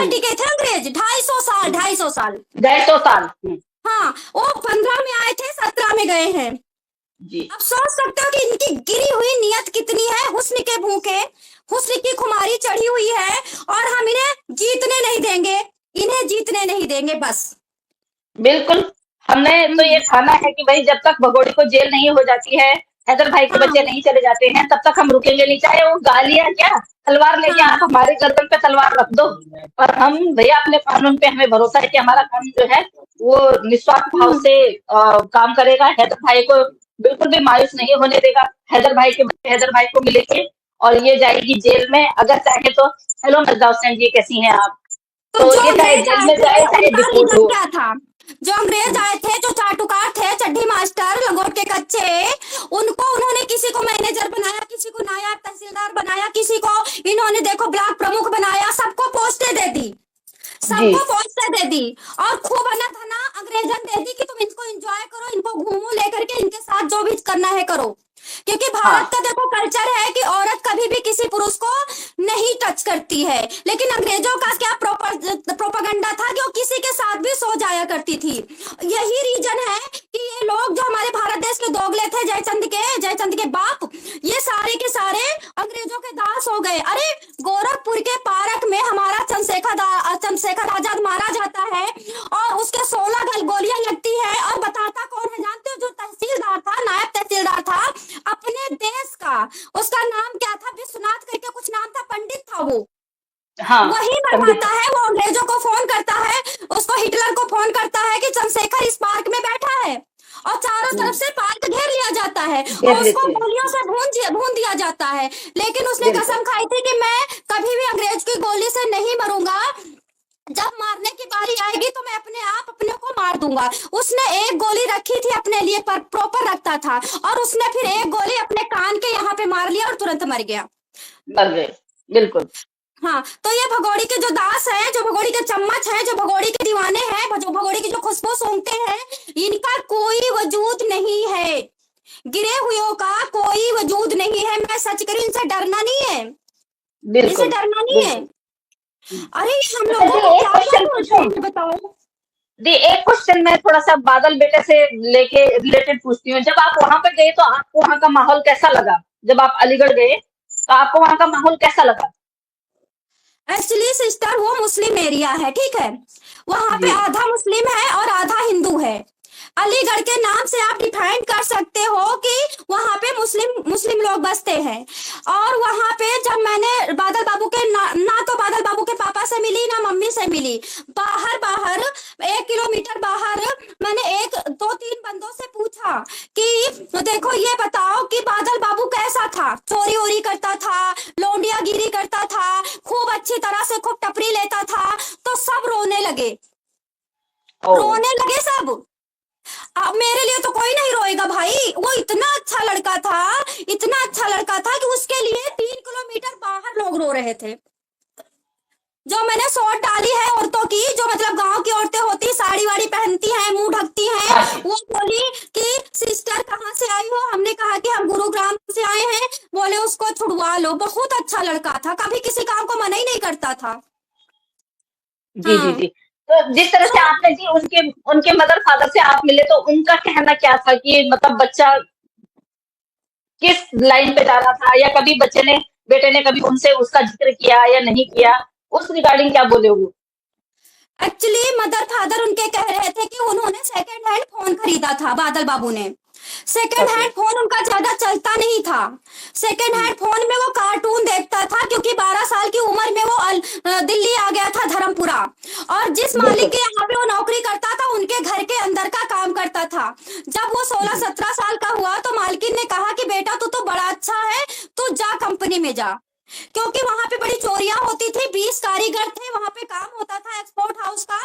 साल टिके थे अंग्रेज, 250 साल, 250 साल। 250 साल। हाँ, वो 15 में आए थे, 17 में गए हैं। जी अब सोच सकते हो कि इनकी गिरी हुई नियत कितनी है, हुस्न के भूखे, हुस्न की खुमारी चढ़ी हुई है, और हम इन्हें जीतने नहीं देंगे, इन्हें जीतने नहीं देंगे बस। बिल्कुल। हमने तो ये हम्म, ठाना है कि भाई जब तक भगोड़ी को जेल नहीं हो जाती है, हैदर भाई के हाँ बच्चे नहीं चले जाते हैं, तब तक हम रुकेंगे नहीं। चाहे वो गालियां क्या, तलवार लेके हाँ आप हमारे गर्दन पे तलवार रख दो, और हम भैया अपने कानून पे, हमें भरोसा है कि हमारा कानून जो है वो निस्वार्थ भाव हम्म, से काम करेगा। हैदर भाई को बिल्कुल भी मायूस नहीं होने देगा। हैदर भाई के बच्चे हैदर भाई को मिलेंगे, और ये जाएगी जेल में। अगर चाहे तो, हेलो मिर्जा हुसैन जी, कैसी हैं आप? तो तो जो ये चाहे अंग्रेज जेल आए में थे जाए, चाहे उनका डिपोर्ट रीजन हो। क्या था? जो अंग्रेज आए थे, जो चाटुकार थे, चड्ढी मास्टर, लंगोट के कच्चे, उनको उन्होंने किसी को मैनेजर बनाया, किसी को नायब तहसीलदार बनाया, किसी को इन्होंने देखो ब्लॉक प्रमुख बनाया, सबको पोस्टें दे दी, जी सबको पोस्टें दे दी, और खूब अना धना अंग्रेजन दे दी कि तुम इनको एंजॉय करो, इनको घूमो लेकर के, इनके साथ जो भी करना है करो। क्योंकि भारत हाँ का देखो कल्चर है कि औरत कभी भी किसी पुरुष को नहीं टच करती है, लेकिन अंग्रेजों का क्या प्रोपागंडा था कि वो किसी के साथ भी सो जाया करती थी। यही रीजन है कि ये लोग जो हमारे भारत देश के दोगले थे, जयचंद के बाप, ये सारे के सारे अंग्रेजों के दास हो गए। अरे गोरखपुर के पार्क में हमारा चंद्रशेखर आजाद मारा जाता है, और उसके 16 गोलियां लगती है, और बताता कौन है जानते हो? जो तहसीलदार था, नायब तहसीलदार था अपने देश का, उसका नाम क्या था? विश्वनाथ करके कुछ नाम था, पंडित था वो। हाँ, वही पंडित। मरवाता है, वो अंग्रेजों को फोन करता है, उसको हिटलर को फोन करता है कि चंद्रशेखर इस पार्क में बैठा है, और चारों तरफ से पार्क घेर लिया जाता है, घेर और उसको लेते हैं। गोलियों से भून दिया जाता है। लेकिन उसने बिल्कुल। कसम खाई थी कि मैं कभी भी अंग्रेज की गोली से नहीं मरूंगा, जब मारने की बारी आएगी तो मैं अपने आप अपने को मार दूंगा। उसने एक गोली रखी थी अपने लिए, पर प्रॉपर रखता था, और उसने फिर एक गोली अपने कान के यहाँ पे मार लिया और तुरंत मर गया। मर गए। बिल्कुल। हाँ, तो ये भगोड़ी के जो दास हैं, जो भगोड़ी के चम्मच हैं, जो भगोड़ी के दीवाने हैं, जो भगोड़ी की जो खुशबू सूंघते हैं, इनका कोई वजूद नहीं है, गिरे हुओं का कोई वजूद नहीं है। मैं सच करी, इनसे डरना नहीं है, इनसे बिल्कुल। डरना नहीं है। बिल्कुल। अरे हम अच्छा लोगों जी, को एक क्या क्या क्वेश्चन बोलते पूछूं? हैं बताओ। जी, एक क्वेश्चन मैं थोड़ा सा बादल बेटे से लेके रिलेटेड पूछती हूँ। जब आप वहां पे गए तो आपको वहां का माहौल कैसा लगा? जब आप अलीगढ़ गए तो आपको वहां का माहौल कैसा लगा? एक्चुअली सिस्टर, वो मुस्लिम एरिया है, ठीक है, वहां पे जी आधा मुस्लिम है और आधा हिंदू है। अलीगढ़ के नाम से आप डिफाइन कर सकते हो कि वहां पे मुस्लिम मुस्लिम लोग बसते हैं। और वहां पे जब मैंने बादल बाबू के ना तो बादल बाबू के पापा से मिली, ना मम्मी से मिली, बाहर बाहर 1 किलोमीटर बाहर मैंने एक दो तीन बंदों से पूछा कि देखो ये बताओ कि बादल बाबू कैसा था, चोरी वोरी करता था, लौंडियागिरी करता था, खूब अच्छी तरह से खूब टपरी लेता था? तो सब रोने लगे, ओ रोने लगे सब। अब मेरे लिए तो कोई नहीं रोएगा भाई, वो इतना अच्छा लड़का था, इतना अच्छा लड़का था कि उसके लिए 3 किलोमीटर बाहर लोग रो रहे थे। जो मैंने शॉर्ट डाली है औरतों की, जो मतलब गांव की औरतें होती, साड़ी वाड़ी पहनती हैं, मुंह ढकती हैं, हाँ जी। वो बोली कि सिस्टर कहाँ से आई हो? हमने कहा कि हम गुरुग्राम से आए हैं। बोले उसको छुड़वा लो, बहुत अच्छा लड़का था, कभी किसी काम को मना ही नहीं करता था। जी जी हाँ, जी। तो जिस तरह तो से आपने जी उनके उनके मदर फादर से आप मिले, तो उनका कहना क्या था कि मतलब बच्चा किस लाइन पे जा रहा था, या कभी बेटे ने कभी उनसे उसका जिक्र किया या नहीं किया? उस रिगार्डिंग क्या बोले वो? एक्चुअली मदर फादर उनके कह रहे थे कि उन्होंने सेकेंड हैंड फोन खरीदा था, बादल बाबू ने। Second okay. हैंड फोन उनका ज्यादा चलता नहीं था। सेकेंड हैंड फोन में वो कार्टून देखता था, क्योंकि 12 साल की उम्र में वो दिल्ली आ गया था, धर्मपुरा, और जिस मालिक बिल्कुल। के यहाँ पे वो नौकरी करता था, उनके घर के अंदर का काम करता था। जब वो 16-17 साल का हुआ तो मालकिन ने कहा कि बेटा तू तो बड़ा अच्छा है, तू जा कंपनी में जा, क्योंकि वहां पे बड़ी चोरियां होती थी, 20 कारीगर थे, वहां पे काम होता था एक्सपोर्ट हाउस का।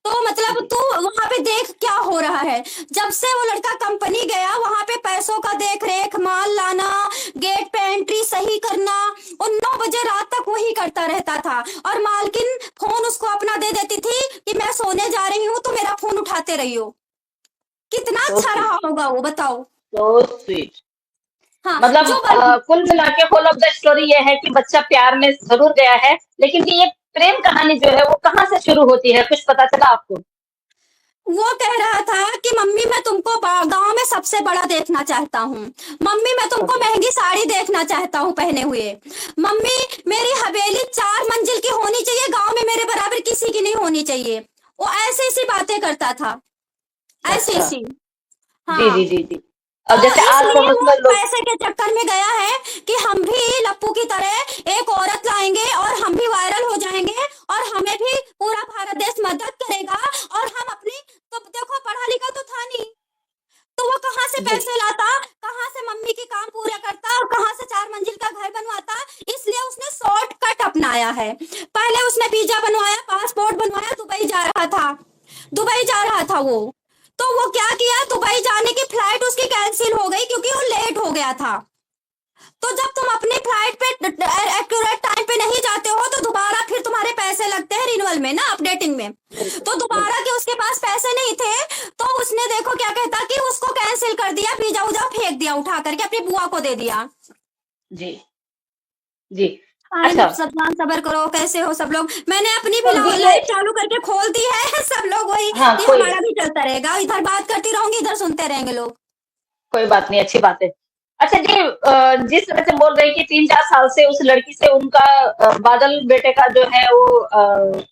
तो मतलब जी तू वहां पे देख क्या हो रहा है। जब से वो लड़का कंपनी गया, वहां पे पैसों का देख रेख, माल लाना, गेट पे एंट्री सही करना, और 9 बजे रात तक वही करता रहता था। और मालकिन फोन उसको अपना दे देती थी कि मैं सोने जा रही हूँ तो मेरा फोन उठाते रहियो। कितना सो अच्छा स्वीट। रहा होगा वो, बताओ। So sweet. हाँ, मतलब जो बल, कुल मिला के होल ऑफ द स्टोरी ये है कि बच्चा प्यार में जरूर गया है, लेकिन कि ये प्रेम कहानी जो है वो कहाँ से शुरू होती है, कुछ पता चला आपको? वो कह रहा था कि मम्मी मैं तुमको गांव में सबसे बड़ा देखना चाहता हूँ। मम्मी मैं तुमको ओके। महंगी साड़ी देखना चाहता हूँ पहने हुए। मम्मी मेरी हवेली 4 मंजिल की होनी चाहिए, गांव में मेरे बराबर किसी की नहीं होनी चाहिए। वो ऐसी ऐसी बातें करता था, ऐसी अच्छा। ऐसी। जी, हाँ, जी, जी, जी। तो अब जैसे इसलिए आस-पड़ोस वो में लोग। पैसे के चक्कर में गया है कि हम भी लप्पू की तरह एक औरत लाएंगे और हम भी वायरल हो जाएंगे और हमें भी पूरा भारत देश मदद करेगा। और हम अपनी, तो देखो पढ़ा लिखा तो था नहीं, तो वो कहाँ से जी। पैसे लाता, कहाँ से मम्मी के काम पूरे करता और कहाँ से 4 मंजिल का घर बनवाता। इसलिए उसने शॉर्टकट अपनाया है। पहले उसने वीजा बनवाया, पासपोर्ट बनवाया, दुबई जा रहा था, दुबई जा रहा था वो। तो वो क्या किया, दुबई जाने की फ्लाइट उसकी कैंसिल हो गई क्योंकि वो लेट हो गया था। तो जब तुम अपनी फ्लाइट पे एक्यूरेट टाइम पे नहीं जाते हो तो दोबारा फिर तुम्हारे पैसे लगते हैं रिन्यूअल में ना, अपडेटिंग में। बिल्कुल, तो दोबारा बिल्कुल। के उसके पास पैसे नहीं थे, तो उसने देखो क्या कहता कि उसको कैंसिल कर दिया, वीजा उजा फेंक दिया उठा करके अपनी बुआ को दे दिया। जी, जी। हाँ, अच्छा, सब सबर करो, कैसे हो सब लोग। मैंने अपनी भी तो लाइव देखिए। चालू करके खोल दी है सब लोग वही, हाँ, ये कोई हमारा भी चलता रहेगा, इधर बात करती रहूंगी इधर सुनते रहेंगे लोग। कोई बात नहीं, अच्छी बात है। अच्छा जी, जिस तरह से बोल रहे हैं कि 3-4 साल से उस लड़की से उनका बादल बेटे का जो है वो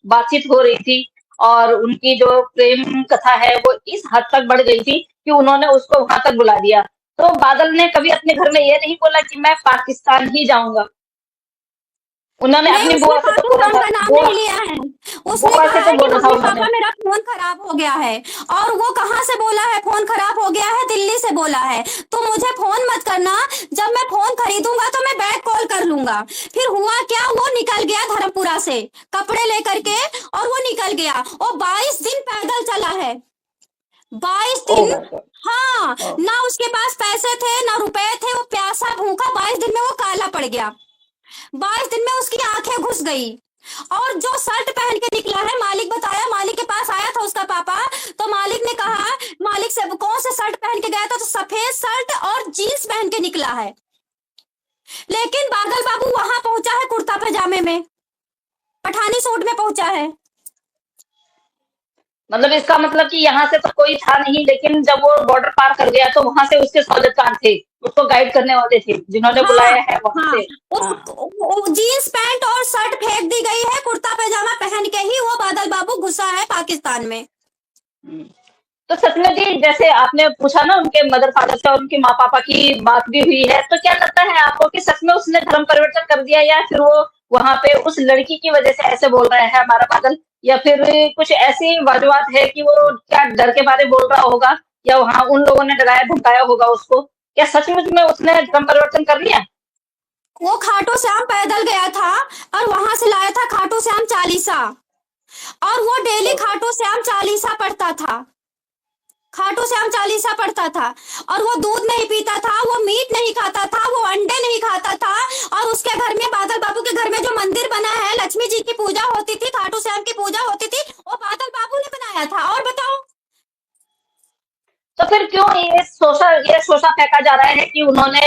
बातचीत हो रही थी और उनकी जो प्रेम कथा है वो इस हद तक बढ़ गई थी कि उन्होंने उसको वहाँ तक बुला दिया। तो बादल ने कभी अपने घर में ये नहीं बोला कि मैं पाकिस्तान ही जाऊँगा? उन्होंने नहीं, अपनी उसने बुआ से तो बोला पाकिस्तान था, का नाम बुआ नहीं लिया है। उसने बुआ से कहा तो है कि बोला था मम्मी उन्होंने। पापा मेरा फोन खराब हो गया है। और वो कहाँ से बोला है फोन खराब हो गया है, दिल्ली से बोला है। तो मुझे फोन मत करना, जब मैं फोन खरीदूंगा तो मैं बैक कॉल कर लूंगा। फिर हुआ क्या, वो निकल गया धर्मपुरा से कपड़े लेकर के, और वो निकल गया। वो 22 दिन पैदल चला है, 22 दिन। Oh my God! हाँ, ओह! ना उसके पास पैसे थे ना रुपए थे, वो प्यासा भूखा 22 दिन में वो काला पड़ गया। 22 दिन में उसकी आंखें घुस गई। और जो शर्ट पहन के निकला है, मालिक बताया, मालिक के पास आया था उसका पापा। तो मालिक ने कहा, मालिक से कौन से शर्ट पहन के गया था, तो सफेद शर्ट और जीन्स पहन के निकला है। लेकिन बादल बाबू वहां पहुंचा है कुर्ता पैजामे में, पठानी सूट में पहुंचा है। मतलब इसका मतलब कि यहाँ से तो कोई था नहीं, लेकिन जब वो बॉर्डर पार कर गया तो वहां से उसके सौजतकार थे, उसको गाइड करने वाले थे, जिन्होंने हाँ, बुलाया है वहां हाँ, से। हाँ। उस जीन्स पैंट और शर्ट फेंक दी गई है, कुर्ता पैजामा पहन के ही वो बादल बाबू घुसा है पाकिस्तान में। हम्म। तो सच में जी, जैसे आपने पूछा ना उनके मदर फादर से और उनके माँ पापा की बात भी हुई है, तो क्या लगता है आपको कि सच में उसने धर्म परिवर्तन कर दिया या फिर वो वहां पे उस लड़की की वजह से ऐसे बोल रहा है हमारा बादल, या फिर कुछ ऐसी वजूहत है कि वो क्या डर के बारे बोल रहा होगा, या वहां उन लोगों ने डराया धमकाया होगा उसको? क्या सचमुच में उसने धर्म परिवर्तन कर लिया? वो खाटू श्याम पैदल गया था और वहां से लाया था खाटू श्याम चालीसा। और वो डेली खाटू श्याम चालीसा पढ़ता था, खाटू श्याम चालीसा पढ़ता था। और वो दूध नहीं पीता था, वो मीट नहीं खाता था, वो अंडे नहीं खाता था। और उसके घर में, बादल बाबू के घर में जो मंदिर बना है, लक्ष्मी जी की पूजा होती थी, खाटू श्याम की पूजा होती थी, वो बादल बाबू ने बनाया था। और बताओ, तो फिर क्यों ये शोषा फेंका जा रहा है कि उन्होंने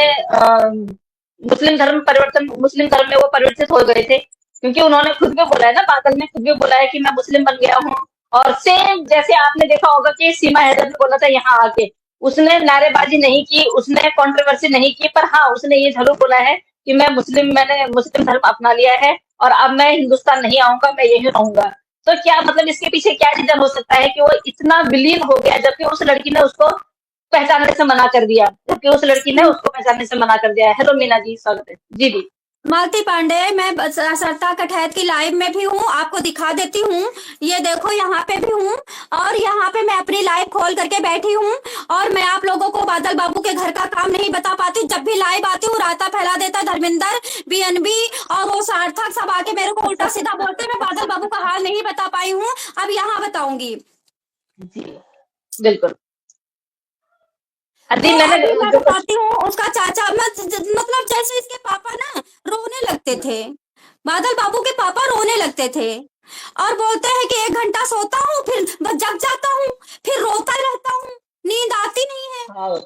मुस्लिम धर्म में वो परिवर्तित हो गए थे? क्योंकि उन्होंने खुद भी बोला है ना, बादल ने खुद भी बोला है कि मैं मुस्लिम बन गया हूँ। और सेम जैसे आपने देखा होगा कि सीमा हैदर ने बोला था यहाँ आके, उसने नारेबाजी नहीं की, उसने कंट्रोवर्सी नहीं की, पर हाँ उसने ये जरूर बोला है कि मैंने मुस्लिम धर्म अपना लिया है और अब मैं हिंदुस्तान नहीं आऊंगा, मैं यही रहूंगा। तो क्या मतलब इसके पीछे क्या रीजन हो सकता है कि वो इतना विलीन हो गया, जबकि उस लड़की ने उसको पहचानने से मना कर दिया, जबकि उस लड़की ने उसको पहचानने से मना कर दिया? हेलो मीना जी, स्वागत है। जी जी। मालती पांडे, मैं सरता कटहैत की लाइव में भी हूँ, आपको दिखा देती हूँ। ये देखो यहाँ पे भी हूँ, और यहाँ पे मैं अपनी लाइव खोल करके बैठी हूँ। और मैं आप लोगों को बादल बाबू के घर का काम नहीं बता पाती, जब भी लाइव आती हूँ राता फैला देता धर्मेंद्र, बीएनबी और वो सार्थक सब आके मेरे को उल्टा सीधा बोलते, मैं बादल बाबू का हाल नहीं बता पाई हूँ, अब यहाँ बताऊंगी। जी, बिल्कुल। तो अभी मैंने अभी मैं जो कुछ। बताती हूँ, उसका चाचा मतलब जैसे इसके पापा ना रोने लगते थे, बादल बाबू के पापा रोने लगते थे। और बोलते हैं कि 1 घंटा सोता हूँ फिर बस जग जाता हूँ, फिर रोता रहता हूँ, नींद आती नहीं है। हाँ,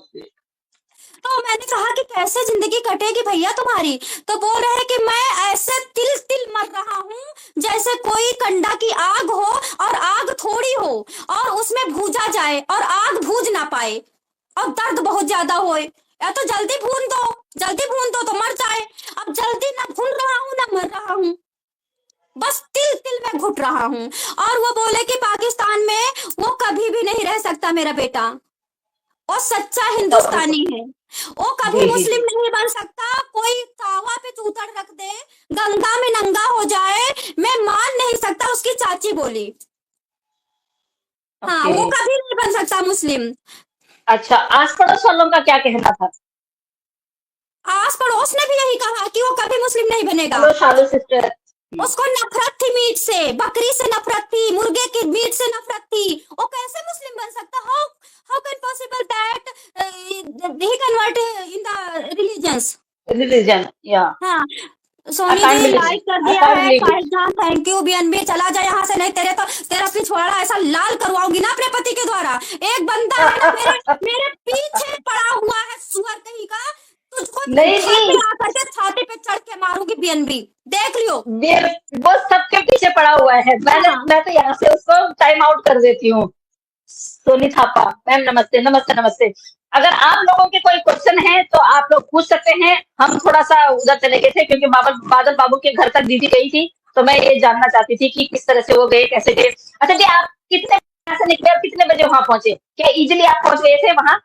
तो मैंने कहा कि कैसे जिंदगी कटेगी भैया तुम्हारी? तो बोल रहे हैं कि मैं ऐसे तिल तिल मर रहा हूँ जैसे कोई कंडा की आग हो और आग थोड़ी हो और उसमें भूजा जाए और आग भूज ना पाए और दर्द बहुत ज्यादा होए, या तो जल्दी भून दो तो मर जाए। अब जल्दी ना भून रहा हूँ ना मर रहा हूँ, बस तिल तिल में घुट रहा हूँ। और वो बोले कि पाकिस्तान में वो कभी भी नहीं रह सकता मेरा बेटा, वो सच्चा हिंदुस्तानी है, वो कभी जी जी मुस्लिम जी। नहीं बन सकता। कोई तावा पे चूतड़ रख दे, गंगा में नंगा हो जाए, मैं मान नहीं सकता, उसकी चाची बोली। हाँ, ओके। वो कभी नहीं बन सकता मुस्लिम। अच्छा, आस पड़ोस वालों का क्या कहना था? आस पड़ोस ने भी यही कहा कि वो कभी मुस्लिम नहीं बनेगा। हेलो शालू सिस्टर। उसको नफरत थी मीट से, बकरी से नफरत थी, मुर्गे के मीट से नफरत थी। वो कैसे मुस्लिम बन सकता? How can possible that he convert in the religions? Religion या हाँ, आई सोनी कांट जी बिलीव लाइक इट, कर आई दिया कांट है, बिलीव इट। साहिल जान थैंक यू, बीएनबी चला जा यहाँ से, नहीं तेरा पिछवाड़ा ऐसा लाल करवाऊंगी ना अपने पति के द्वारा। एक बंदा है ना मेरे मेरे पीछे पड़ा हुआ है सुअर कहीं का, तुझको तो नहीं घर पे नहीं, आकर के छाती पे चढ़ के मारूंगी बीएनबी, देख लियो। वो सबके पीछे पड़ा हुआ है। हाँ, मैं तो यहाँ से उसको टाइम आउट कर देती हूँ। सोनी थापा मैम, नमस्ते नमस्ते नमस्ते। अगर आप लोगों के कोई क्वेश्चन है तो आप लोग पूछ सकते हैं। हम थोड़ा सा उधर चले गए थे क्योंकि बादल बाबू के घर तक दीदी गई थी, तो मैं ये जानना चाहती थी कि किस तरह से वो गए, कैसे गए। अच्छा जी, आप कितने यहाँ से निकले और कितने बजे वहां पहुंचे? क्या इजिली आप पहुंच गए थे वहां?